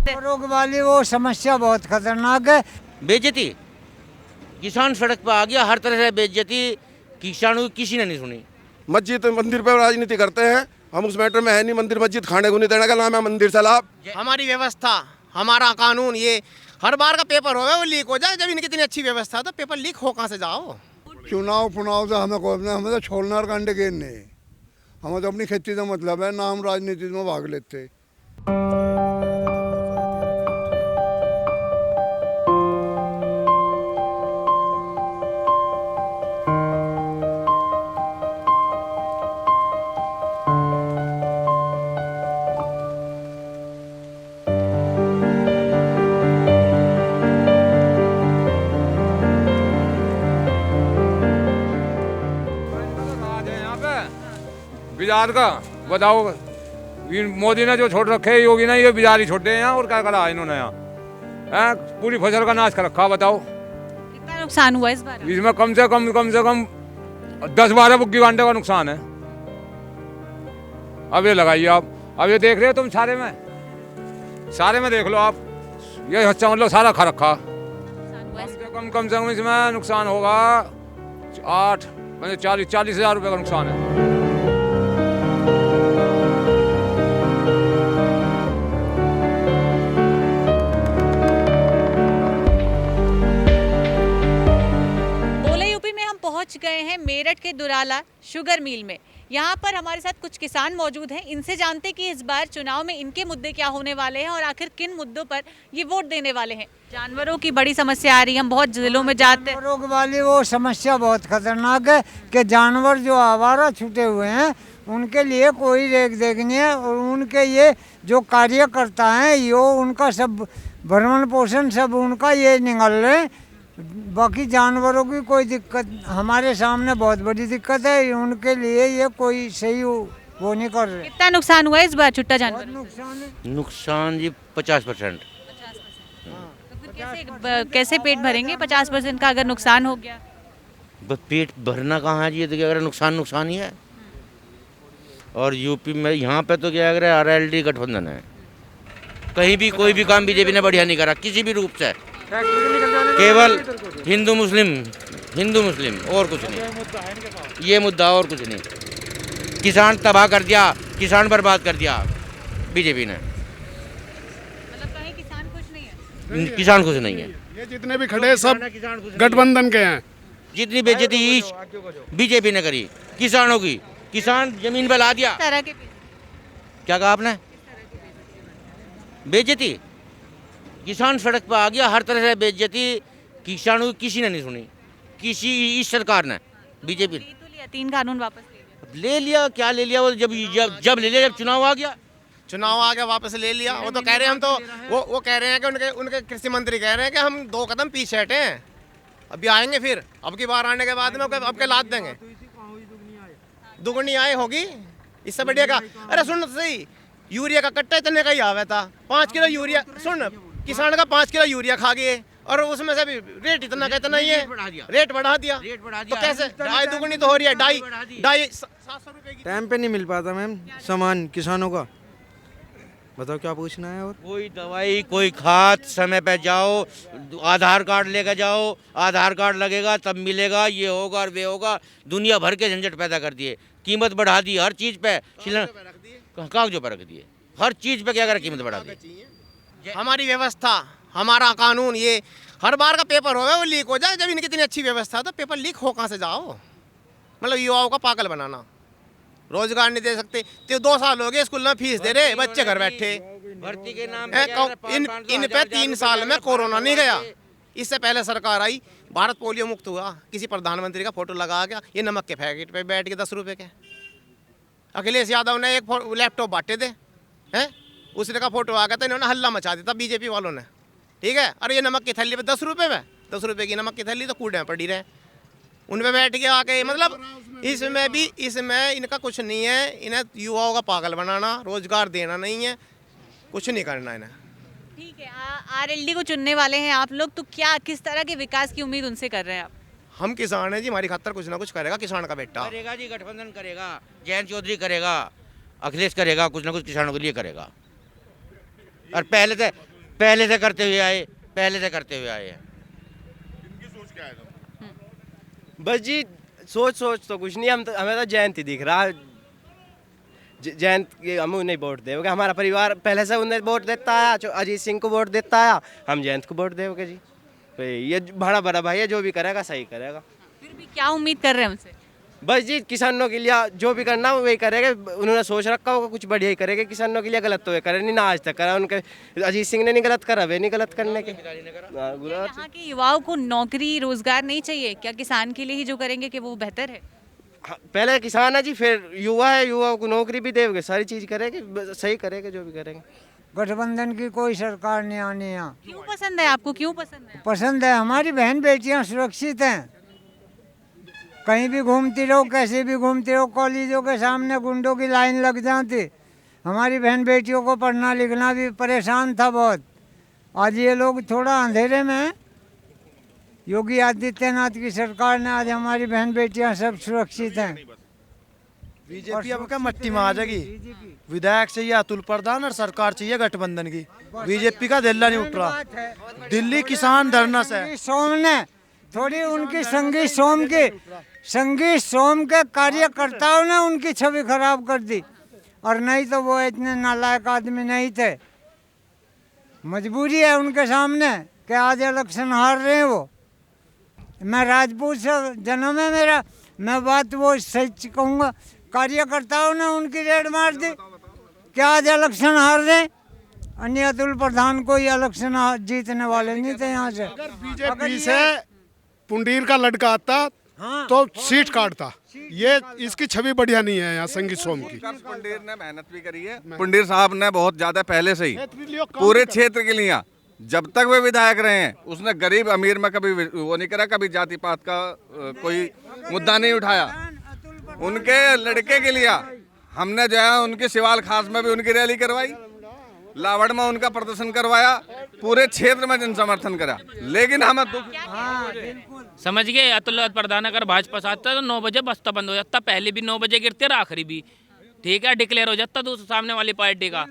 सकते हैं? रोग वाली वो समस्या बहुत खतरनाक है। बेइज्जती, किसान सड़क पर आ गया, हर तरह से बेइज्जती, किसानों की किसी ने नहीं सुनी। मस्जिद मंदिर पर राजनीति करते हैं, हम उस मैटर में है नहीं। मंदिर मस्जिद खाने को नहीं देने का नाम है मंदिर से लाभ। हमारी व्यवस्था, हमारा कानून, ये हर बार का पेपर होगा वो लीक हो जाए। जब इनकी इतनी अच्छी व्यवस्था है तो पेपर लीक हो कहाँ से जाओ। चुनाव से हमें हमें तो छोड़ना और कंडे घेरने, हमें तो अपनी खेती से मतलब है ना, हम राजनीति में भाग लेते। बिजार का बताओ, मोदी ने जो छोड़ रखे योगी ने ये बिजार ही छोड़े हैं यहाँ, और क्या करा इन्होंने यहाँ पूरी फसल का नाश कर रखा। बताओ कितना नुकसान हुआ इस बार? इसमें कम से कम 10-12 बुग्गी घंटे का नुकसान है। अब ये लगाइए आप, अब ये देख रहे हो तुम सारे में देख लो आप, ये अच्छा मतलब सारा खा रखा। कम से कम इसमें नुकसान होगा 40,000 रुपये का नुकसान है। पहुंच गए हैं मेरठ के दुराला शुगर मिल में। यहाँ पर हमारे साथ कुछ किसान मौजूद हैं, इनसे जानते कि इस बार चुनाव में इनके मुद्दे क्या होने वाले हैं और आखिर किन मुद्दों पर ये वोट देने वाले हैं। जानवरों की बड़ी समस्या आ रही है, हम बहुत जिलों में जाते हैं। रोग वाली वो समस्या बहुत खतरनाक है कि जानवर जो आवारा छूटे हुए हैं उनके लिए कोई रेख देख नहीं है, और उनके ये जो कार्यकर्ता हैं यो उनका सब भरण पोषण सब उनका ये निगल रहे हैं। बाकी जानवरों की कोई दिक्कत हमारे सामने बहुत बड़ी दिक्कत है, उनके लिए ये कोई सही वो नहीं कर रहे। कितना नुकसान हुआ इस बार छुट्टा जानवर? नुकसान है, नुकसान जी 50%। तो फिर कैसे पेट भरेंगे 50% का अगर नुकसान हो गया? पेट भरना कहाँ है जी, ये तो क्या नुकसान ही है। और यूपी में यहाँ पे तो क्या है, RLD गठबंधन है, कहीं भी कोई भी काम बीजेपी ने बढ़िया नहीं करा किसी भी रूप से, केवल हिंदू मुस्लिम और कुछ नहीं। ये मुद्दा और कुछ नहीं। किसान तबाह कर दिया, किसान बर्बाद कर दिया बीजेपी ने। मतलब कहीं किसान खुश नहीं है? किसान खुश नहीं है। ये जितने भी खड़े सब गठबंधन के हैं। जितनी बेइज्जती बीजेपी ने करी किसानों की, किसान जमीन पे ला दिया। तरह के क्या कहा आपने? बेइज्जती, किसान सड़क पर आ गया, हर तरह से बेइज्जती, किसानों की किसी ने नहीं सुनी, किसी इस सरकार ने, बीजेपी ने। तो लिया 3 कानून वापस ले लिया, क्या ले लिया वो, जब ले लिया, जब चुनाव आ गया वापस ले लिया। वो तो कह रहे हैं, हम तो वो कह रहे हैं कि उनके कृषि मंत्री कह रहे हैं कि हम 2 कदम पीछे हटे हैं, अभी आएंगे, फिर अब की बार आने के बाद में अब के लाद देंगे। दुगनी आए होगी इससे बढ़िया का। अरे सुन सही, यूरिया का कट्टा इतने का ही आवा था, 5 किलो यूरिया, सुन किसान का 5 किलो यूरिया खा गए और उसमें से भी रेट इतना का इतना ही है, रेट बढ़ा दिया। तो कैसे ढाई दुगनी तो हो रही है, ढाई 700 रुपए की। टाइम पे नहीं मिल पाता मैम सामान किसानों का। बताओ क्या पूछना है? और कोई दवाई, कोई खाद समय पे जाओ, आधार कार्ड लेकर जाओ, आधार कार्ड लगेगा तब मिलेगा, ये होगा और वे होगा, दुनिया भर के झंझट पैदा कर दिए, कीमत बढ़ा दी हर चीज़ पे, कागजों पर रख दिए, हर चीज़ पे क्या कर कीमत बढ़ा दी। हमारी व्यवस्था, हमारा कानून, ये हर बार का पेपर होगा वो लीक हो जाए। जब इनकी इतनी अच्छी व्यवस्था है तो पेपर लीक हो कहाँ से जाओ। मतलब युवाओं का पागल बनाना, रोजगार नहीं दे सकते। तो 2 साल हो गए स्कूल में फीस दे रहे, बच्चे घर बैठे, भर्ती के नाम इन पे 3 साल में कोरोना नहीं गया। इससे पहले सरकार आई, भारत पोलियो मुक्त हुआ, किसी प्रधानमंत्री का फोटो लगा गया, ये नमक के पैकेट पे बैठ के 10 रुपए के। अखिलेश यादव ने एक लैपटॉप बांटे थे, हैं, उसने का फोटो आ गया था, इन्होंने हल्ला मचा दिया था बीजेपी वालों ने, ठीक है। और ये नमक की थैली पे 10 रुपये में, 10 रुपये की नमक की थैली तो कूड़े में पड़ी रहे, उन पे बैठ के आके। मतलब इसमें इनका कुछ नहीं है, इन्हें युवाओं का पागल बनाना, रोजगार देना नहीं है, कुछ नहीं करना इन्हें। ठीक है, RLD को चुनने वाले हैं आप लोग, तो क्या किस तरह के विकास की उम्मीद उनसे कर रहे हैं आप? हम किसान हैं जी, हमारी खातर कुछ ना कुछ करेगा किसान का बेटा। करेगा जी, गठबंधन करेगा, जयंत चौधरी करेगा, अखिलेश करेगा, कुछ ना कुछ किसानों के लिए करेगा। और पहले से करते हुए आए, पहले से करते हुए आए हैं। बस जी सोच तो कुछ नहीं, हमें तो जयंत ही दिख रहा है। जयंत हम उन्हें वोट देंगे, हमारा परिवार पहले से उन्हें वोट देता आया, अजीत सिंह को वोट देता आया, हम जयंत को वोट देंगे जी। तो ये बड़ा बड़ा भाई है, जो भी करेगा सही करेगा। फिर भी क्या उम्मीद कर रहे हैं उनसे? बस जी किसानों के लिए जो भी करना वही करेगा, उन्होंने सोच रखा होगा कुछ बढ़िया ही करेगा किसानों के लिए। गलत तो वे करे नहीं ना, आज तक करा उनके अजीत सिंह ने नहीं गलत करा, वे नहीं गलत करने के। यहाँ के युवाओं को नौकरी रोजगार नहीं चाहिए क्या? किसान के लिए ही जो करेंगे कि वो बेहतर है? पहले किसान है जी, फिर युवा है, युवाओं को नौकरी भी देंगे, सारी चीज करेंगे, सही करेंगे जो भी करेंगे। गठबंधन की कोई सरकार नहीं आनी यहाँ। क्यों पसंद है आपको, क्यों पसंद है? पसंद है, हमारी बहन बेटियाँ सुरक्षित हैं। कहीं भी घूमती रहो, कैसे भी घूमती रहो, कॉलेजों के सामने गुंडों की लाइन लग जाती। हमारी बहन बेटियों को पढ़ना लिखना भी परेशान था बहुत। आज ये लोग थोड़ा अंधेरे में हैं। योगी आदित्यनाथ की सरकार ने आज हमारी बहन बेटियां सब सुरक्षित हैं। बीजेपी अब क्या मट्टी में आ जाएगी। विधायक चाहिए अतुल प्रधान और सरकार चाहिए गठबंधन की। बीजेपी का दिल्ला नहीं उठ रहा। दिल्ली किसान धरना से सोम ने थोड़ी उनकी संगी सोम के कार्यकर्ताओं ने उनकी छवि खराब कर दी, और नहीं तो वो इतने नालायक आदमी नहीं थे। मजबूरी है उनके सामने कि आज इलेक्शन हार रहे हैं वो। मैं राजपूत से जन्म है मेरा, मैं बात वो सच कहूँगा। कार्यकर्ताओं ने उनकी रेड मार दी कि आज इलेक्शन हार रहे। अन्य अतुल प्रधान को ही इलेक्शन जीतने वाले नहीं थे यहाँ से। अगर बीजेपी से पुंडीर का लड़का आता तो सीट काटता। ये इसकी छवि बढ़िया नहीं है यहाँ संगीत सोम की। पुंडीर ने मेहनत भी करी है। पुंडीर साहब ने बहुत ज्यादा पहले से ही पूरे क्षेत्र के लिए, जब तक वे विधायक रहे हैं, उसने गरीब अमीर में कभी वो नहीं करा, कभी जाति पात का कोई मुद्दा नहीं उठाया। उनके लड़के के लिए हमने जो है उनकी सिवाल खास में भी उनकी रैली करवाई, लावड़ में उनका प्रदर्शन करवाया, पूरे क्षेत्र में जन समर्थन करा। लेकिन हमें समझ गए, अतुल प्रधान अगर भाजपा से आता तो 9 बजे बस्ता बंद हो जाता, पहले भी 9 बजे गिरते और आखिरी भी, ठीक है, डिक्लेयर हो जाता दूसरे सामने वाली पार्टी का,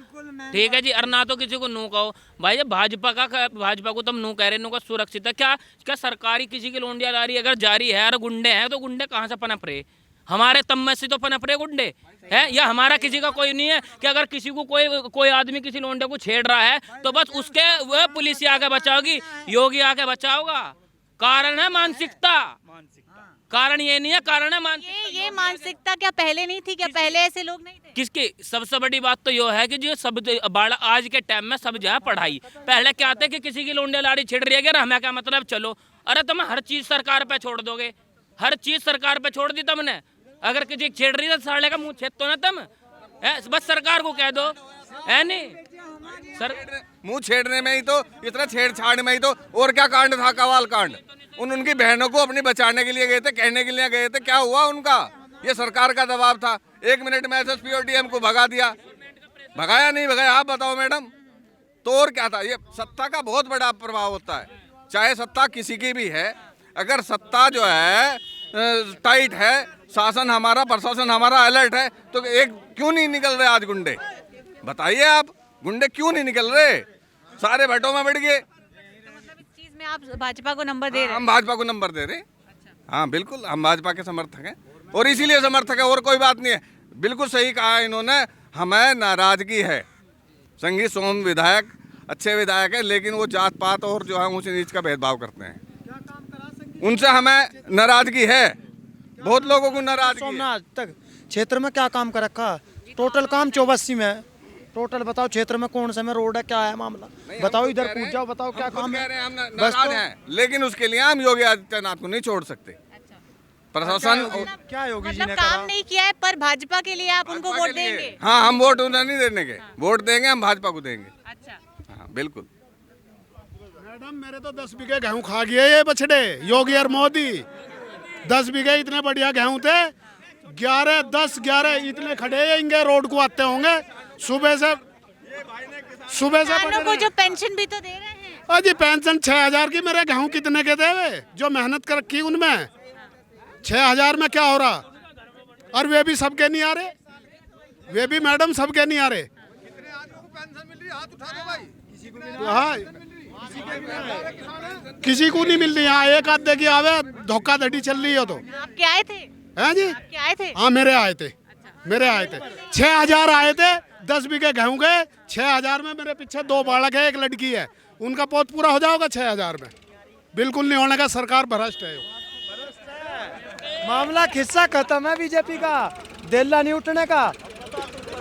ठीक है जी। और ना तो किसी को नू कहो भाई, भाजपा को तुम नू कह रहे, नू का सुरक्षित है क्या सरकारी किसी की लोंडियादारी अगर जारी है और गुंडे हैं तो गुंडे कहाँ से पनप रहे? हमारे तम में से तो पनप रहे गुंडे है, या हमारा किसी का कोई नहीं है कि अगर किसी को कोई आदमी किसी लोंडे को छेड़ रहा है तो बस उसके वह पुलिस आके बचाओगी, योगी आके बचाओगा। कारण है मानसिकता, कारण ये नहीं है, कारण है मानसिकता। ये मानसिकता क्या पहले नहीं थी क्या? पहले ऐसे लोग नहीं थे? किसकी? सबसे बड़ी बात तो ये है कि जो सब बड़ा आज के टाइम में सब जो है पढ़ाई। पहले क्या था कि किसी की लोंडे लाड़ी छिड़ रही है, हमें क्या मतलब, चलो अरे तुम हर चीज सरकार पे छोड़ दोगे, हर चीज सरकार पे छोड़ दी तुमने। अगर किसी छेड़ रही है साले का मुंह छेद तो ना तुम, बस सरकार को कह दो, है नहीं मुंह छेड़ने में ही तो इतना छेड़छाड़ में ही तो और क्या कांड था, कवाल कांड। उनकी बहनों को अपनी बचाने के लिए गए थे, कहने के लिए गए थे, क्या हुआ उनका? ये सरकार का दबाव था। 1 मिनट में एसएसपी और डीएम को भगा दिया, भगाया नहीं भगाया आप बताओ मैडम? तो और क्या था? ये सत्ता का बहुत बड़ा प्रभाव होता है, चाहे सत्ता किसी की भी है। अगर सत्ता जो है टाइट है, शासन हमारा, प्रशासन हमारा अलर्ट है, तो एक क्यों नहीं निकल रहे आज गुंडे? बताइए आप, गुंडे क्यों नहीं निकल रहे? सारे भट्टों में बढ़ गए। मतलब इस चीज में आप भाजपा को नंबर दे रहे हैं? हम भाजपा को नंबर दे रहे हैं। हाँ बिल्कुल, हम भाजपा के समर्थक हैं और इसीलिए समर्थक है, और कोई बात नहीं है। बिल्कुल सही कहा इन्होंने, हमें नाराजगी है। संगीत सोम विधायक अच्छे विधायक है, लेकिन वो जात पात और जो है ऊंच नीच का भेदभाव करते हैं, उनसे हमें नाराजगी है। बहुत लोगों को नाराजगी है। आज तक क्षेत्र में क्या काम कर रखा? टोटल काम 84 में है। टोटल बताओ क्षेत्र में कौन सा में रोड है, क्या है मामला बताओ, इधर पूछ जाओ, बताओ क्या काम है। हम नाराज हैं, लेकिन उसके लिए हम योगी आदित्यनाथ को नहीं छोड़ सकते। प्रशासन क्या योगी जी ने काम नहीं किया है, पर भाजपा के लिए आप उनको वोट देंगे? हाँ, हम वोट उन्हें नहीं देने के, वोट देंगे हम भाजपा को देंगे। अच्छा, हाँ बिल्कुल। मैडम मेरे तो 10 बीघे गेहूं खा गए ये बछड़े, योगी और मोदी। 10 बीघे इतने बढ़िया गेहूं थे, 11, 10, 11 इतने खड़े होंगे, रोड को आते होंगे सुबह से को जो पेंशन भी तो दे रहे हैं। अजी पेंशन 6000 की, मेरे गेहूं कितने के देवे? जो मेहनत कर रखी उनमें 6000 में क्या हो रहा? और वे भी सबके नहीं आ रहे, वे भी मैडम सबके नहीं आ रहे। हाँ, किसी को नहीं मिल रही। यहाँ एक आध की आवे धोखाधड़ी चल रही हो। तो आप क्या आए थे? हैं जी? आप क्या आए थे? हाँ, मेरे आए थे। 6,000 आए थे, 10 बीघे गेहूं गए। 6,000 में मेरे पीछे 2 बालक है, 1 लड़की है। उनका पोत पूरा हो जाएगा 6,000 में? बिल्कुल नहीं होने का। सरकार भ्रष्ट है। मामला किस्सा खत्म है बीजेपी का। दिल्ला नहीं उठने का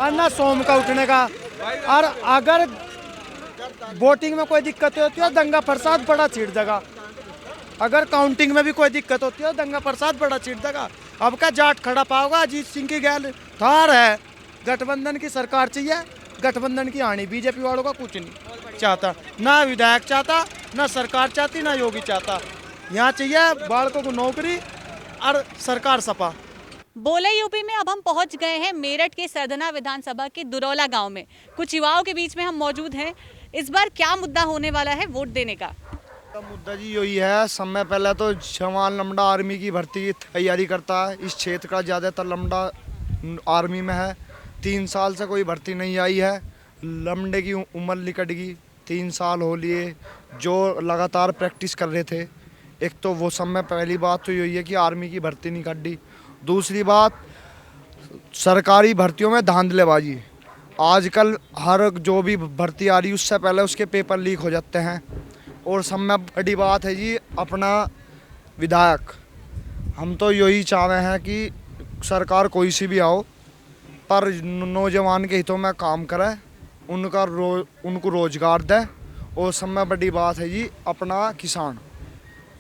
और ना सोम का उठने का। और अगर वोटिंग में कोई दिक्कत होती है, दंगा फसाद बड़ा छिड़ देगा। अगर काउंटिंग में भी कोई दिक्कत होती है, दंगा फसाद बड़ा छिड़ देगा। अब का जाट खड़ा पाओगा। अजीत सिंह की गैल थार है। गठबंधन की सरकार चाहिए, गठबंधन की आनी। बीजेपी वालों का कुछ नहीं चाहता, ना विधायक चाहता, ना सरकार चाहती, ना योगी चाहता। यहाँ चाहिए बालकों को नौकरी और सरकार सपा। बोले यूपी में अब हम पहुंच गए हैं मेरठ के सरधना विधानसभा के दुरौला गांव में। कुछ युवाओं के बीच में हम मौजूद हैं। इस बार क्या मुद्दा होने वाला है वोट देने का? मुद्दा जी यही है। समय पहले तो जवान लमड़ा आर्मी की भर्ती की तैयारी करता है। इस क्षेत्र का ज़्यादातर लमड़ा आर्मी में है। 3 साल से कोई भर्ती नहीं आई है। लमड़े की उम्र निकट गई। 3 साल हो लिए जो लगातार प्रैक्टिस कर रहे थे। एक तो वो समय पहली बात तो यही है कि आर्मी की भर्ती नहीं काटी। दूसरी बात, सरकारी भर्तियों में धांधलेबाजी। आजकल हर जो भी भर्ती आ रही उससे पहले उसके पेपर लीक हो जाते हैं। और सब में बड़ी बात है जी अपना विधायक। हम तो यही चाह रहे हैं कि सरकार कोई सी भी आओ पर नौजवान के हितों में काम करे, उनको रोजगार दे। और सब में बड़ी बात है जी अपना किसान,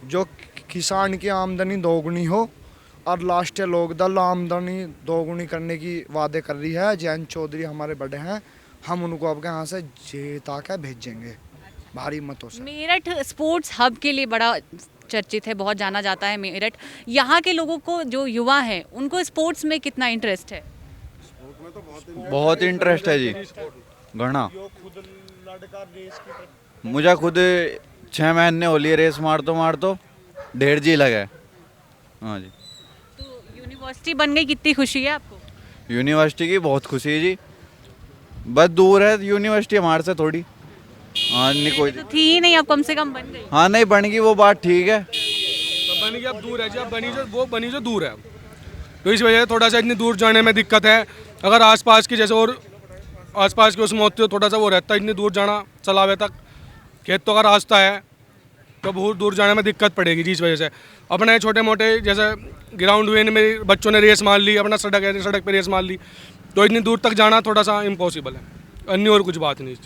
जो किसान की आमदनी दोगुनी हो। और राष्ट्रीय लोकदल आमदनी दोगुनी करने की वादे कर रही है। जयंत चौधरी हमारे बड़े हैं, हम उनको आपके यहाँ से जीता के भेजेंगे भारी मतों से। मेरठ स्पोर्ट्स हब के लिए बड़ा चर्चित है, बहुत जाना जाता है मेरठ। यहाँ के लोगों को, जो युवा हैं, उनको स्पोर्ट्स में कितना इंटरेस्ट है? बहुत इंटरेस्ट है जी, घना। मुझे खुद 6 महीने हो लिए रेस मारतो ढेर जी लगा है। हाँ जी। तो यूनिवर्सिटी बन गई, कितनी खुशी है आपको? यूनिवर्सिटी की बहुत खुशी है जी। बस दूर है यूनिवर्सिटी हमारे से थोड़ी। हाँ नहीं कोई तो थी ही नहीं, अब कम से कम बन गई। हाँ नहीं बन गई, वो बात ठीक है। तो बनी अब दूर है जी। अब बनी जो दूर है, तो इस वजह से थोड़ा सा इतनी दूर जाने में दिक्कत है। अगर आसपास की जैसे और आसपास की उसमें होती हो थोड़ा सा वो रहता है। इतनी दूर जाना चलावे तक खेतों का रास्ता है, तो बहुत दूर जाने में दिक्कत पड़ेगी जी। इस वजह से अपने छोटे मोटे जैसे ग्राउंड हुए में बच्चों ने रेस मार ली, अपना सड़क है, सड़क पर रेस मार ली, तो इतनी दूर तक जाना थोड़ा सा इम्पॉसिबल है। अन्य और कुछ बात नहीं।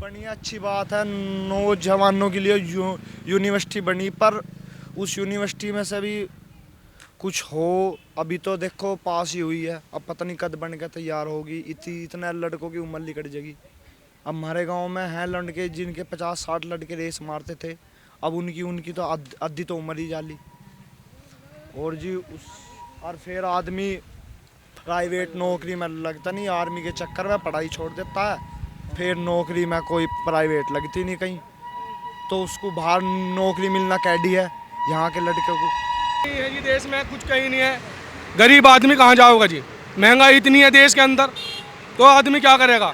बनी अच्छी बात है, नौजवानों के लिए यूनिवर्सिटी बनी, पर उस यूनिवर्सिटी में से भी कुछ हो। अभी तो देखो पास ही हुई है, अब पता नहीं कद बन के तैयार होगी। इतने लड़कों की उम्र निकट जाएगी। अब हमारे गांव में हैं लड़के जिनके 50-60 लड़के रेस मारते थे, अब उनकी तो आधी तो उम्र ही जाली। और जी और फिर आदमी प्राइवेट नौकरी में लगता नहीं, आर्मी के चक्कर में पढ़ाई छोड़ देता है। फिर नौकरी में कोई प्राइवेट लगती नहीं कहीं, तो उसको बाहर नौकरी मिलना कैडी है यहाँ के लड़के को। है जी देश में कुछ कहीं नहीं है। गरीब आदमी कहाँ जाओगा जी? महंगाई इतनी है देश के अंदर, तो आदमी क्या करेगा?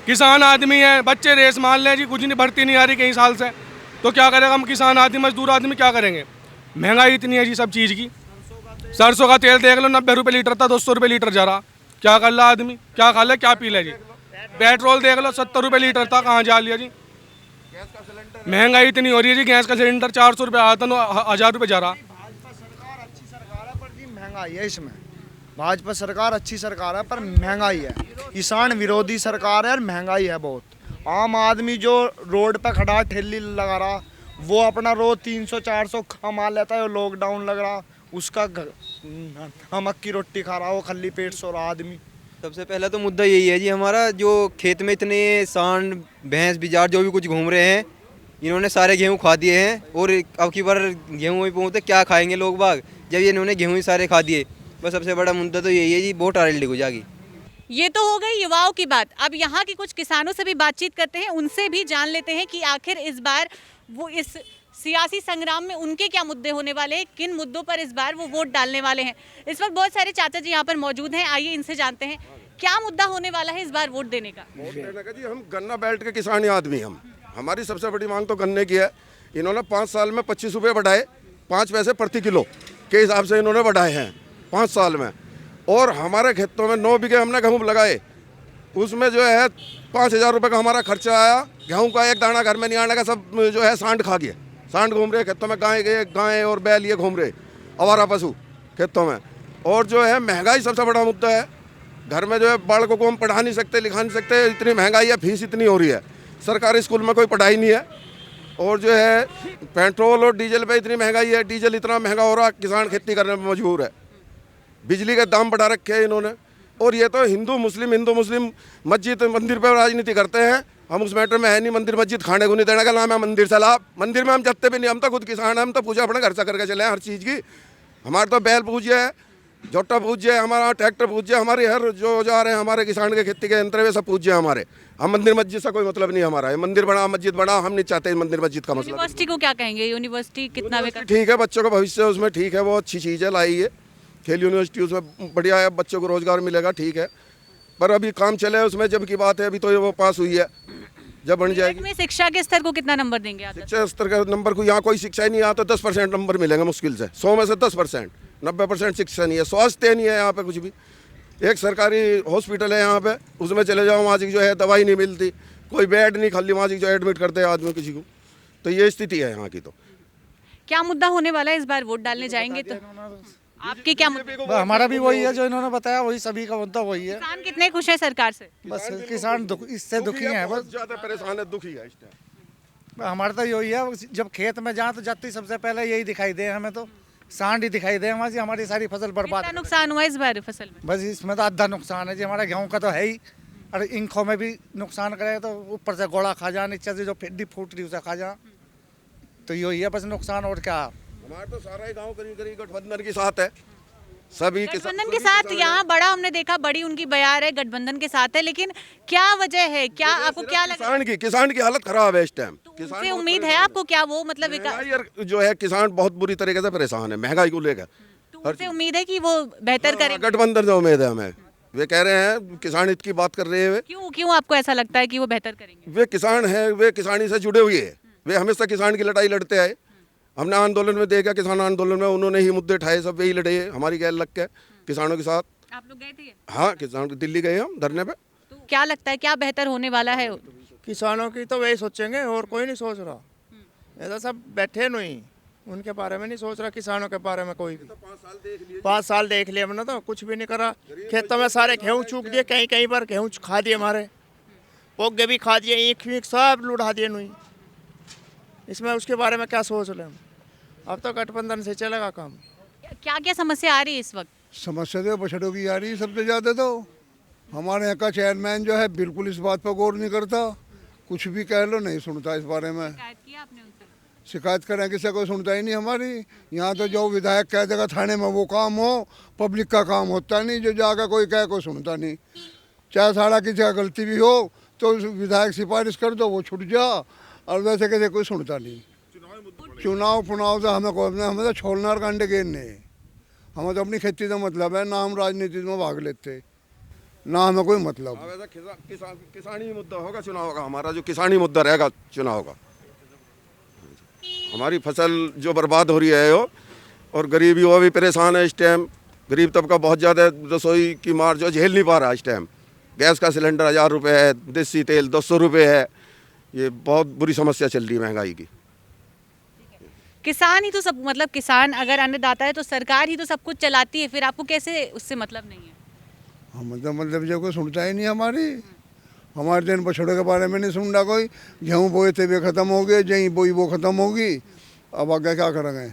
किसान आदमी है, बच्चे रेस मान लें जी, कुछ नहीं, भर्ती नहीं आ रही कई साल से, तो क्या करेगा? हम किसान आदमी, मजदूर आदमी क्या करेंगे? महंगाई इतनी है जी सब चीज़ की। सरसों का तेल देख लो, 90 रुपये लीटर था, 200 रुपये लीटर जा रहा। क्या कर ला आदमी? क्या खा ले, क्या पी ले जी? पेट्रोल देख लो, 70 रुपये लीटर था, कहाँ जा लिया जी? महंगाई इतनी हो रही है जी। गैस का सिलेंडर 400 रुपये आता, 1000 रुपये जा रहा। महंगाई है इसमें। भाजपा सरकार अच्छी सरकार है, पर महंगाई है। किसान विरोधी सरकार है और महंगाई है बहुत। आम आदमी जो रोड पे खड़ा ठेली लगा रहा, वो अपना रोज 300-400 कमा लेता है। लॉकडाउन लग रहा, उसका नमक की रोटी खा रहा, वो खाली पेट सो रहा आदमी। सबसे पहला तो मुद्दा यही है जी हमारा, जो खेत में इतने सांड भैंस बिजार जो भी कुछ घूम रहे हैं, इन्होंने सारे गेहूं खा दिए हैं। और अब की बार गेहूं ही पहुँचते क्या खाएंगे लोग बाग, जब ये इन्होंने गेहूं ही सारे खा दिए। बस सबसे बड़ा मुद्दा तो यही है जी, वोट आरएलडी को जाएगी। ये तो हो गई युवाओं की बात। अब यहाँ के कुछ किसानों से भी बातचीत करते हैं, उनसे भी जान लेते हैं कि आखिर इस बार वो इस सियासी संग्राम में उनके क्या मुद्दे होने वाले हैं, किन मुद्दों पर इस बार वो वोट डालने वाले हैं। इस वक्त बहुत सारे चाचा जी यहाँ पर मौजूद हैं, आइए इनसे जानते हैं। क्या मुद्दा होने वाला है इस बार वोट देने का? जी हम गन्ना बेल्ट के किसानी आदमी हमारी सबसे बड़ी मांग तो गन्ने की है। इन्होंने 5 साल में 25 रुपये बढ़ाए, 5 पैसे प्रति किलो के हिसाब से इन्होंने बढ़ाए हैं 5 साल में। और हमारे खेतों में 9 बीघे हमने गेहूँ लगाए, उसमें जो है 5,000 रुपये का हमारा खर्चा आया। गेहूँ का एक दाना घर में नहीं आने का, सब जो है सांड खा गया। सांड घूम रहे खेतों में, गाय और बैल ये घूम रहे, आवारा पशु खेतों में। और जो है महंगाई सबसे बड़ा मुद्दा है। घर में जो है बालकों को हम पढ़ा नहीं सकते, लिखा नहीं सकते, इतनी महंगाई है, फीस इतनी हो रही है। सरकारी स्कूल में कोई पढ़ाई नहीं है। और जो है पेट्रोल और डीजल पे इतनी महंगाई है, डीजल इतना महंगा हो रहा, किसान खेती करने में मजबूर है। बिजली के दाम बढ़ा रखे हैं इन्होंने। और ये तो हिंदू मुस्लिम मस्जिद मंदिर पर राजनीति करते हैं। हम उस मैटर में है नहीं। मंदिर मस्जिद खाने को नहीं देने का नाम है मंदिर से लाभ। मंदिर में हम जाते भी नहीं, हम तो खुद किसान हैं, हम तो पूजा अपने घर से करके चले हैं हर चीज़ की। हमारे तो बैल पूज्य है, जोटा पूज्य है, हमारा ट्रैक्टर पूज्य है, हमारे हर जो औजार हैं हमारे किसान के खेती के यंत्र वे सब पूज्य है हमारे। हम मंदिर मस्जिद से कोई मतलब नहीं हमारा है। मंदिर बना मस्जिद बना, हम नहीं चाहते मंदिर मस्जिद का मसला। यूनिवर्सिटी को क्या कहेंगे? यूनिवर्सिटी कितना ठीक है, बच्चों का भविष्य उसमें ठीक है, वो अच्छी चीज़ है, लाई है खेल यूनिवर्सिटी, उसमें बढ़िया है, बच्चों को रोजगार मिलेगा, ठीक है। पर अभी काम चले उसमें जब की बात है, अभी तो वो पास हुई है, जब बन जाएगी। में शिक्षा के स्तर को कितना नंबर देंगे आप? शिक्षा स्तर के नंबर को यहाँ कोई शिक्षा ही नहीं, यहाँ तो 10% नंबर मिलेंगे मुश्किल से। 100 में से 10%, 90% शिक्षा नहीं है, स्वास्थ्य नहीं है यहाँ पे कुछ भी। एक सरकारी हॉस्पिटल है यहाँ पे, उसमें चले जाओ, वहाँ जो है दवाई नहीं मिलती, कोई बेड नहीं खाली, वहाँ जो एडमिट करते हैं आदमी किसी को। तो ये स्थिति है यहाँ की। तो क्या मुद्दा होने वाला है इस बार वोट डालने जाएंगे तो? आपके क्या मुद्दा? हमारा भी वही है जो इन्होंने बताया, वही सभी का मुद्दा वही है। किसान कितने खुश है सरकार से? बस किसान इससे दुखी है, बस ज़्यादा परेशान है, दुखी है इस टाइम। हमारा तो यही है, जब खेत में जाए तो जाते ही सबसे पहले यही दिखाई दे हमें, तो सांड ही दिखाई दे हमारी, हमारी सारी फसल बर्बाद। कितना नुकसान हुआ इस बार फसल में? बस इसमें तो आधा नुकसान है जी, हमारा गेहूँ का तो है ही, और इंखों में भी नुकसान करे तो ऊपर से गोड़ा खा जाए, नीचे से जो फिड्डी फूट रही उसे खा जाए, तो यही है बस नुकसान। और क्या, हमारे तो सारा ही गाँव करीब गठबंधन के साथ है, सभी गठबंधन के साथ। यहाँ बड़ा हमने देखा, बड़ी उनकी बयार है, गठबंधन के साथ है, लेकिन क्या वजह है? क्या आपको क्या लगता है? किसान की हालत खराब है इस टाइम। किसान उम्मीद है आपको क्या वो मतलब जो है किसान बहुत बुरी तरीके से परेशान है महंगाई को लेकर। उनसे उम्मीद है कि वो बेहतर करें? गठबंधन से उम्मीद है हमें। वे कह रहे हैं किसान हित की बात कर रहे हैं। क्यों आपको ऐसा लगता है कि वो बेहतर करेंगे? वे किसान है, वे किसानी से जुड़े हुए हैं, वे हमेशा किसान की लड़ाई लड़ते आए। हमने आंदोलन में देखा, किसान आंदोलन में उन्होंने ही मुद्दे उठाए, सब यही लड़े, हमारी गैर लग के किसानों के साथ। आप लोग गए थे? हाँ, किसान दिल्ली गए हम धरने पे। तो क्या लगता है क्या बेहतर होने वाला है? किसानों की तो वही सोचेंगे और कोई नहीं सोच रहा। ऐसा सब बैठे नहीं, उनके बारे में नहीं सोच रहा, किसानों के बारे में कोई भी। 5 साल देख लिया हमने, तो कुछ भी नहीं करा। खेतों में सारे गेहूँ चूक दिए, कहीं कहीं पर गेहूँ खा दिए, हमारे पोगे भी खा दिए, ईख सब लुढ़ा दिए नहीं। इसमें उसके बारे में क्या सोच रहे हम? अब तो गठबंधन से चलेगा काम। क्या क्या समस्या आ रही है इस वक्त? समस्या तो बछड़ों की आ रही है सबसे ज़्यादा। तो हमारे यहाँ का चेयरमैन जो है बिल्कुल इस बात पर गौर नहीं करता, कुछ भी कह लो नहीं सुनता इस बारे में। शिकायत की आपने उनसे? शिकायत करें किसी कोई सुनता ही नहीं हमारी। यहाँ तो जो विधायक कह देगा थाने में वो काम हो, पब्लिक का काम होता नहीं, जो जाकर कोई कह कोई सुनता नहीं। चाहे साड़ा किसी का गलती भी हो तो विधायक सिफारिश कर दो, वो छूट जा, और वैसे कैसे कोई सुनता नहीं। चुनाव तो हमें तो छोड़ना कांडे गेरने, हमें तो अपनी खेती से मतलब है, ना हम राजनीति में भाग लेते, ना हमें कोई मतलब। किसानी मुद्दा होगा चुनाव का, हमारा जो किसानी मुद्दा रहेगा चुनाव का। हमारी फसल जो बर्बाद हो रही है वो, और गरीबी वो भी परेशान है इस टाइम। गरीब तबका बहुत ज़्यादा रसोई की मार जो झेल नहीं पा रहा इस टाइम। गैस का सिलेंडर 1000 रुपये है, देसी तेल 200 रुपये है, ये बहुत बुरी समस्या चल रही है महंगाई की। किसान ही तो सब, मतलब किसान अगर अन्नदाता है तो सरकार ही तो सब कुछ चलाती है, फिर आपको कैसे उससे मतलब नहीं है? हम मतलब जो कोई सुनता ही नहीं हमारे दिन बछड़ों के बारे में नहीं सुन रहा कोई। गेहूँ बोए थे वे ख़त्म हो गए, जहीं बोई वो ख़त्म होगी, अब आगे क्या करेंगे?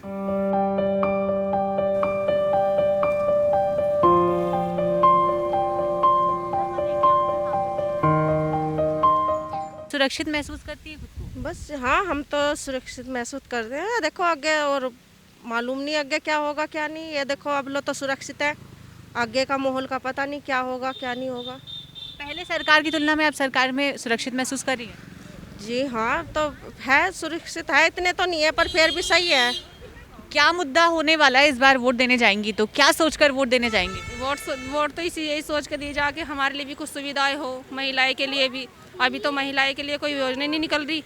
सुरक्षित महसूस करती है खुद को? बस हाँ, हम तो सुरक्षित महसूस करते हैं। देखो आगे और मालूम नहीं आगे क्या होगा क्या नहीं। ये देखो अब लो तो सुरक्षित है, आगे का माहौल का पता नहीं क्या होगा क्या नहीं होगा। पहले सरकार की तुलना में अब सरकार में सुरक्षित महसूस कर रही है? जी हाँ, तो है सुरक्षित है, इतने तो नहीं है पर फिर भी सही है। क्या मुद्दा होने वाला है इस बार वोट देने जाएंगी तो? क्या सोचकर वोट देने जाएंगी? वोट तो यही सोच कर दिए जाके हमारे लिए भी कुछ सुविधाएं हो, महिलाएं के लिए भी। अभी तो महिलाएं के लिए कोई योजना नहीं निकल रही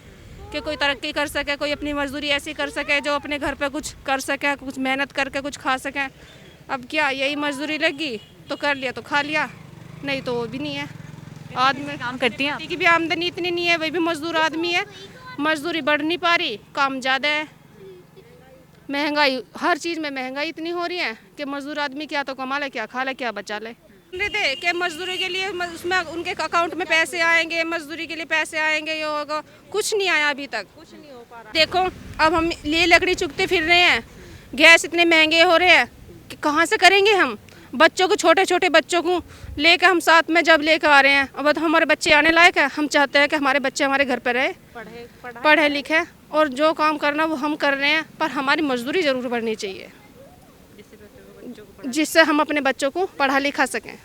कि कोई तरक्की कर सके, कोई अपनी मजदूरी ऐसी कर सके जो अपने घर पे कुछ कर सके, कुछ मेहनत करके कुछ खा सके। अब क्या यही मजदूरी लगी तो कर लिया तो खा लिया, नहीं तो वो भी नहीं है। आदमी काम करती हैं की भी आमदनी इतनी नहीं है, वही भी मजदूर आदमी है, मजदूरी बढ़ नहीं पा रही, काम ज़्यादा है, महंगाई, हर चीज़ में महंगाई इतनी हो रही है कि मजदूर आदमी क्या तो कमा ले, क्या खा ले, क्या बचा ले। दे कि मजदूरी के लिए उसमें उनके अकाउंट में पैसे आएंगे, मजदूरी के लिए पैसे आएंगे, ये होगा, कुछ नहीं आया अभी तक, कुछ नहीं हो पा रहा। देखो अब हम लिए लकड़ी चुगते फिर रहे हैं, गैस इतने महंगे हो रहे हैं कि कहाँ से करेंगे हम। बच्चों को, छोटे छोटे बच्चों को लेकर हम साथ में जब लेकर आ रहे हैं, अब तो हमारे बच्चे आने लायक है, हम चाहते हैं कि हमारे बच्चे हमारे घर पर रहे, पढ़े लिखे, और जो काम करना वो हम कर रहे हैं, पर हमारी मजदूरी ज़रूर बढ़नी चाहिए जिससे हम अपने बच्चों को पढ़ा लिखा सकें,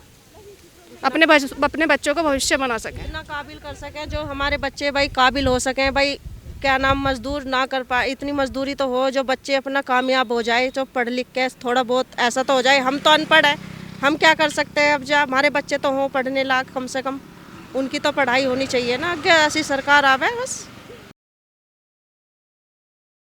अपने बच्चों का भविष्य बना सकें, इतना काबिल कर सकें जो हमारे बच्चे भाई काबिल हो सकें। भाई क्या नाम, मजदूर ना कर पाए, इतनी मजदूरी तो हो जो बच्चे अपना कामयाब हो जाए, जो पढ़ लिख के थोड़ा बहुत ऐसा तो हो जाए। हम तो अनपढ़ है, हम क्या कर सकते हैं। अब जब हमारे बच्चे तो हों पढ़ने लायक, कम से कम उनकी तो पढ़ाई होनी चाहिए ना, आगे ऐसी सरकार आवे बस।